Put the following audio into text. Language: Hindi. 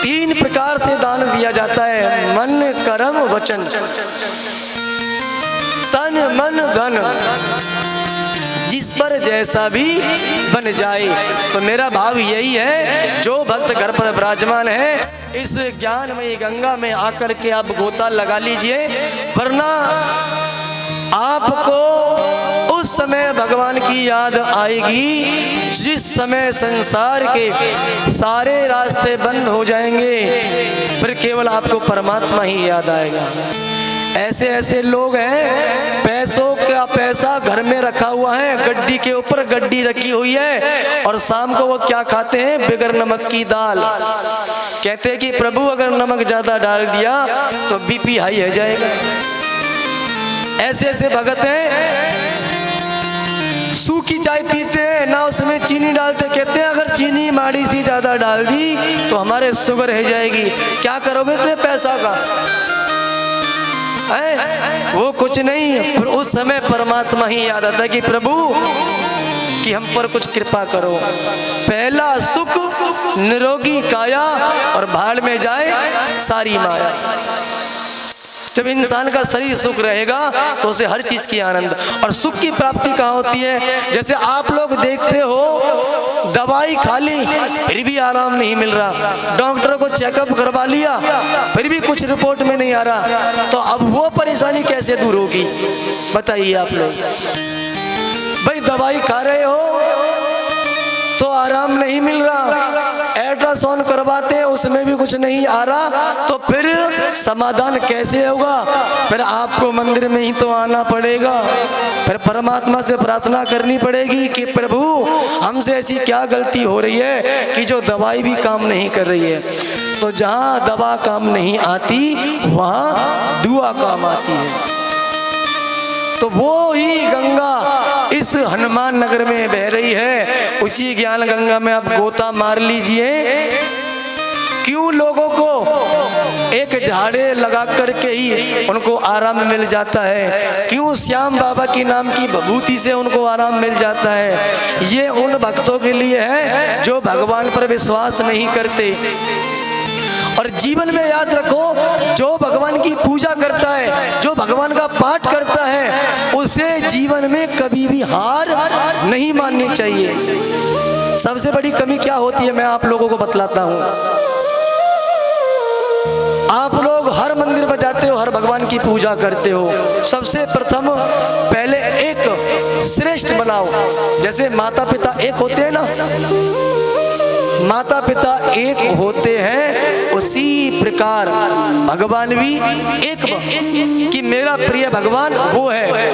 तीन प्रकार से दान दिया जाता है, मन कर्म वचन, तन मन धन, जिस पर जैसा भी बन जाए। तो मेरा भाव यही है, जो भक्त घर पर विराजमान है इस ज्ञानमयी गंगा में आकर के आप गोता लगा लीजिए, वरना आपको उस समय भगवान की याद आएगी जिस समय संसार के सारे रास्ते बंद हो जाएंगे, फिर केवल आपको परमात्मा ही याद आएगा। ऐसे ऐसे लोग हैं, पैसों का पैसा घर में रखा हुआ है, गड्डी के ऊपर गड्डी रखी हुई है, और शाम को वो क्या खाते हैं, बगैर नमक की दाल। कहते हैं कि प्रभु अगर नमक ज्यादा डाल दिया तो बीपी हाई हो जाएगा। ऐसे ऐसे भगत हैं, सूखी चाय पीते हैं ना उसमें चीनी डालते, कहते हैं अगर चीनी माड़ी सी ज्यादा डाल दी तो हमारे शुगर हो जाएगी। क्या करोगे इतने पैसा का? वो कुछ नहीं, पर उस समय परमात्मा ही याद आता है कि प्रभु कि हम पर कुछ कृपा करो। पहला सुख निरोगी काया, और भाड़ में जाए सारी माया। जब इंसान का शरीर सुख रहेगा तो उसे हर चीज की आनंद और सुख की प्राप्ति कहाँ होती है। जैसे आप लोग देखते हो, दवाई खा ली फिर भी आराम नहीं मिल रहा, डॉक्टर को चेकअप करवा लिया फिर भी कुछ रिपोर्ट में नहीं आ रहा, तो अब वो परेशानी कैसे दूर होगी बताइए आप लोग। भाई दवाई खा रहे हो तो आराम नहीं मिल रहा, अल्ट्रासाउंड करवाते हैं उसमें भी कुछ नहीं आ रहा, तो फिर समाधान कैसे होगा? फिर आपको मंदिर में ही तो आना पड़ेगा, फिर परमात्मा से प्रार्थना करनी पड़ेगी कि प्रभु हमसे ऐसी क्या गलती हो रही है कि जो दवाई भी काम नहीं कर रही है। तो जहाँ दवा काम नहीं आती वहाँ दुआ काम आती है। तो वो ही गंगा इस हनुमान नगर में बह रही है, उसी ज्ञान गंगा में आप गोता मार लीजिए। क्यों लोगों को एक झाड़े लगा करके ही उनको आराम मिल जाता है, क्यों श्याम बाबा की नाम की विभूति से उनको आराम मिल जाता है? ये उन भक्तों के लिए है जो भगवान पर विश्वास नहीं करते। और जीवन में याद रखो, जो भगवान की पूजा करता है, जो भगवान का पाठ करता है, उसे जीवन में कभी भी हार नहीं माननी चाहिए। सबसे बड़ी कमी क्या होती है मैं आप लोगों को बतलाता हूँ। आप लोग हर मंदिर में जाते हो, हर भगवान की पूजा करते हो, सबसे प्रथम पहले एक श्रेष्ठ बनाओ। जैसे माता पिता एक होते हैं ना, माता पिता एक होते हैं, उसी प्रकार भगवान भी एक कि मेरा प्रिय भगवान वो है।